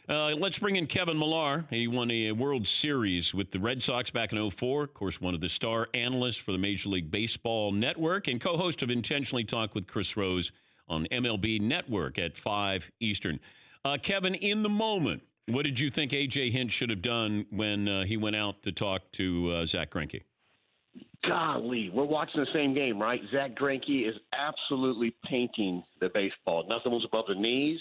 Let's bring in Kevin Millar. He won a World Series with the Red Sox back in '04. Of course, one of the star analysts for the Major League Baseball Network and co-host of Intentionally Talk with Chris Rose on MLB Network at 5 Eastern. Kevin, in the moment, what did you think AJ Hinch should have done when he went out to talk to Zach Greinke? Golly, we're watching the same game, right? Zach Greinke is absolutely painting the baseball. Nothing was above the knees,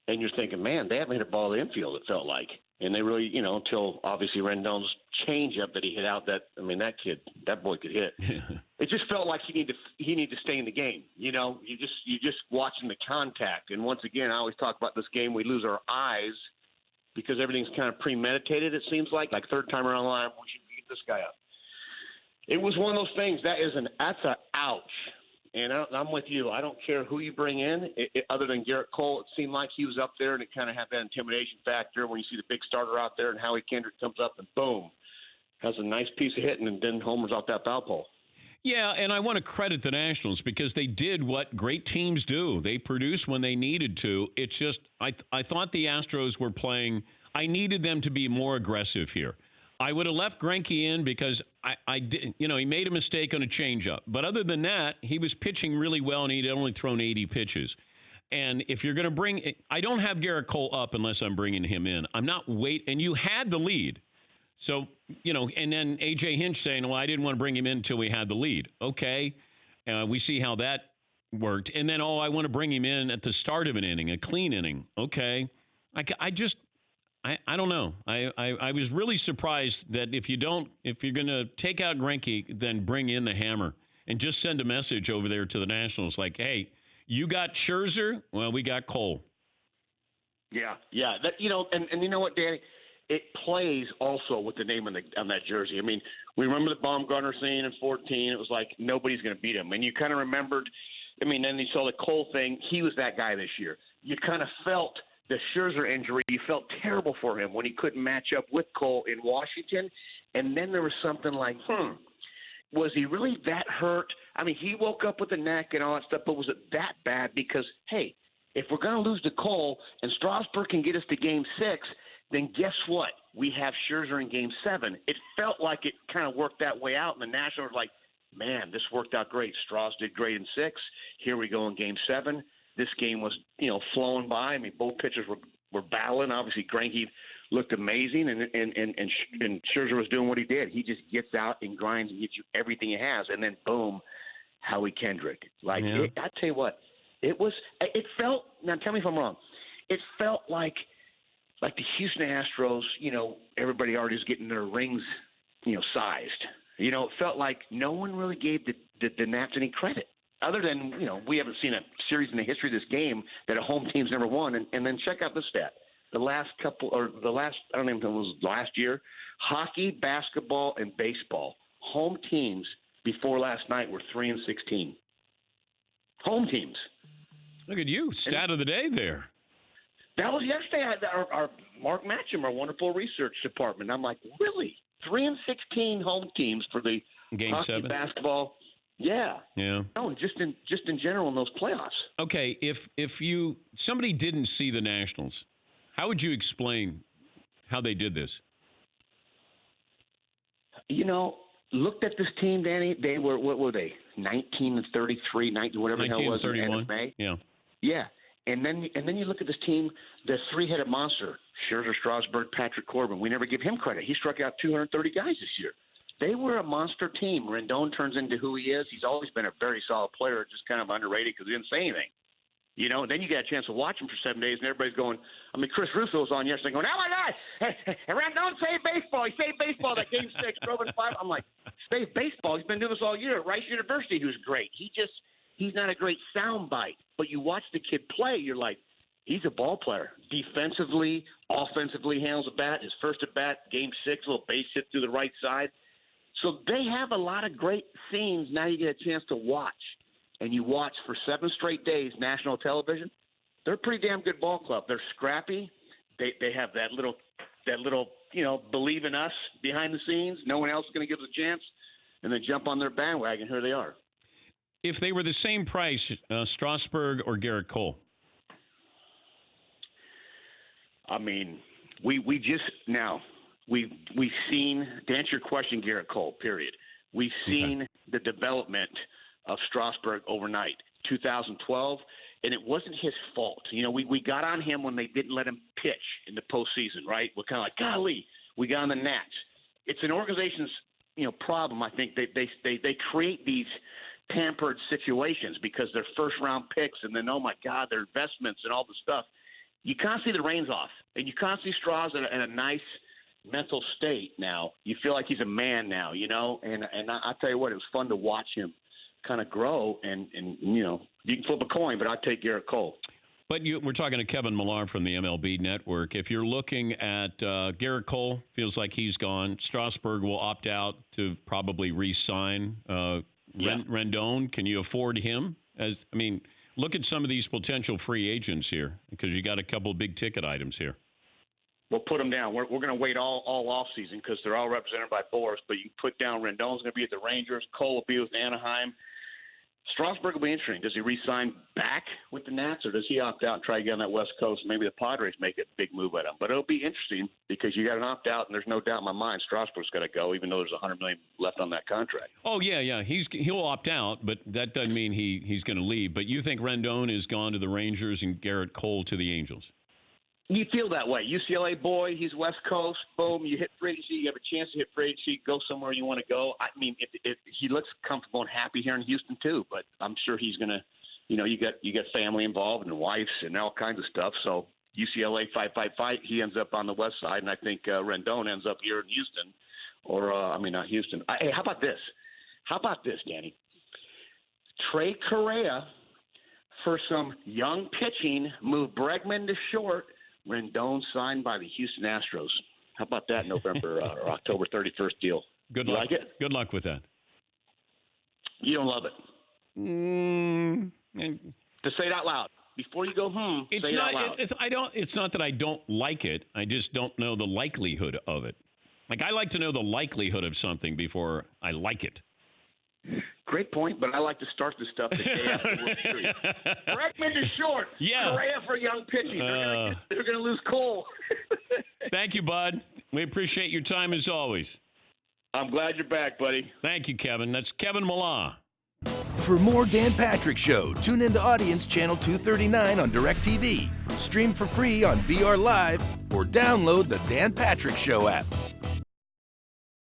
and you're thinking, man, they haven't hit a ball in the infield, it felt like. And they really, until obviously Rendon's changeup that he hit out, that boy could hit. It just felt like he needed to stay in the game. You just watching the contact. And once again, I always talk about this game, we lose our eyes because everything's kind of premeditated, it seems like third time around the line, we should get this guy up. It was one of those things. That's a ouch. And I'm with you. I don't care who you bring in. Other than Garrett Cole, it seemed like he was up there, and it kind of had that intimidation factor when you see the big starter out there and Howie Kendrick comes up and boom, has a nice piece of hitting and then homers off that foul pole. Yeah, and I want to credit the Nationals because they did what great teams do. They produced when they needed to. It's just I thought the Astros were playing. I needed them to be more aggressive here. I would have left Greinke in because I did, he made a mistake on a changeup. But other than that, he was pitching really well, and he'd only thrown 80 pitches. And if you're going to I don't have Garrett Cole up unless I'm bringing him in. I'm not and you had the lead. So, and then AJ Hinch saying, well, I didn't want to bring him in until we had the lead. Okay. We see how that worked. And then, I want to bring him in at the start of an inning, a clean inning. Okay. I don't know. I was really surprised that if you're going to take out Greinke, then bring in the hammer and just send a message over there to the Nationals like, hey, you got Scherzer? Well, we got Cole. Yeah. That, and you know what, Danny? It plays also with the name on that jersey. I mean, we remember the Baumgartner scene in 14. It was like nobody's going to beat him. And you kind of remembered, then you saw the Cole thing. He was that guy this year. You kind of felt the Scherzer injury. You felt terrible for him when he couldn't match up with Cole in Washington. And then there was something like, was he really that hurt? I mean, he woke up with the neck and all that stuff, but was it that bad? Because, hey, if we're going to lose to Cole and Strasburg can get us to Game 6, then guess what? We have Scherzer in Game 7. It felt like it kind of worked that way out, and the Nationals were like, man, this worked out great. Strauss did great in 6. Here we go in Game 7. This game was, flowing by. I mean, both pitchers were battling. Obviously, Greinke looked amazing, and Scherzer was doing what he did. He just gets out and grinds and gets you everything he has, and then boom, Howie Kendrick. I tell you what, it felt. Now, tell me if I'm wrong. It felt like the Houston Astros. Everybody already is getting their rings, sized. It felt like no one really gave the Nats any credit. Other than, we haven't seen a series in the history of this game that a home team's never won. And then check out this stat. I don't even know if it was last year, hockey, basketball, and baseball, home teams before last night were 3-16. Home teams. Look at you, stat of the day there. That was yesterday. Our Mark Matcham, our wonderful research department. I'm like, really? 3-16 home teams for the Game hockey, 7? Basketball. Yeah. No, just in general in those playoffs. Okay, if somebody didn't see the Nationals, how would you explain how they did this? Looked at this team, Danny. They were, what were they? 19-33, 19 whatever the hell it was. 31. May. Yeah. Yeah. And then you look at this team, the three-headed monster, Scherzer, Strasburg, Patrick Corbin. We never give him credit. He struck out 230 guys this year. They were a monster team. Rendon turns into who he is. He's always been a very solid player, just kind of underrated because he didn't say anything. Then you get a chance to watch him for 7 days, and everybody's going, Chris Russo was on yesterday going, oh, my God, hey, Rendon saved baseball. He saved baseball that Game 6, drove in 5. I'm like, saved baseball? He's been doing this all year. At Rice University, he was great. He's not a great soundbite, but you watch the kid play, you're like, he's a ball player. Defensively, offensively handles a bat. His first at bat, Game 6, a little base hit through the right side. So they have a lot of great scenes now you get a chance to watch. And you watch for 7 straight days national television. They're a pretty damn good ball club. They're scrappy. They have that little believe in us behind the scenes. No one else is going to give us a chance. And then jump on their bandwagon. Here they are. If they were the same price, Strasburg or Garrett Cole? I mean, we just now we've seen, to answer your question, Garrett Cole. Period. We've seen the development of Strasburg overnight. 2012, and it wasn't his fault. We got on him when they didn't let him pitch in the postseason, right? We're kind of like, golly, we got on the Nats. It's an organization's problem. I think they create these pampered situations because they're first round picks, and then, oh my God, their investments and all the stuff. You can't see the reins off, and you can't see Strauss in a nice mental state now. You feel like he's a man now, and I tell you what, it was fun to watch him kind of grow, and you can flip a coin, but I'd take Garrett Cole. But we're talking to Kevin Millar from the MLB Network. If you're looking at Garrett Cole, feels like he's gone. Strasburg will opt out to probably re-sign. Rendon, can you afford him? Look at some of these potential free agents here, because you got a couple of big ticket items here. We'll put them down. We're going to wait all off season because they're all represented by Boris. But you put down Rendon's going to be at the Rangers. Cole will be with Anaheim. Strasburg will be interesting. Does he re-sign back with the Nats, or does he opt out and try to get on that West Coast? Maybe the Padres make a big move at him. But it'll be interesting because you got an opt-out, and there's no doubt in my mind Strasburg's got to go, even though there's $100 million left on that contract. Oh yeah, he'll opt out, but that doesn't mean he's going to leave. But you think Rendon is gone to the Rangers and Garrett Cole to the Angels? You feel that way. UCLA boy, he's West Coast. Boom, you hit free agency. You have a chance to hit free agency. Go somewhere you want to go. I mean, if he looks comfortable and happy here in Houston too, but I'm sure he's gonna. You got family involved and wives and all kinds of stuff. So UCLA fight. He ends up on the west side, and I think Rendon ends up here in Houston, or not Houston. Hey, how about this? Danny? Trade Correa for some young pitching. Move Bregman to short. Rendon signed by the Houston Astros. How about that November or October 31st deal? Good luck. Like it? Good luck with that. You don't love it. To say it out loud before you go. It's say not. It out loud. It's not that I don't like it. I just don't know the likelihood of it. Like, I like to know the likelihood of something before I like it. Great point, but I like to start the stuff the day after the World Series. Bregman is short. Yeah. Correa for young pitching. They're going to lose Cole. Thank you, bud. We appreciate your time as always. I'm glad you're back, buddy. Thank you, Kevin. That's Kevin Millar. For more Dan Patrick Show, tune into Audience Channel 239 on DirecTV. Stream for free on BR Live or download the Dan Patrick Show app.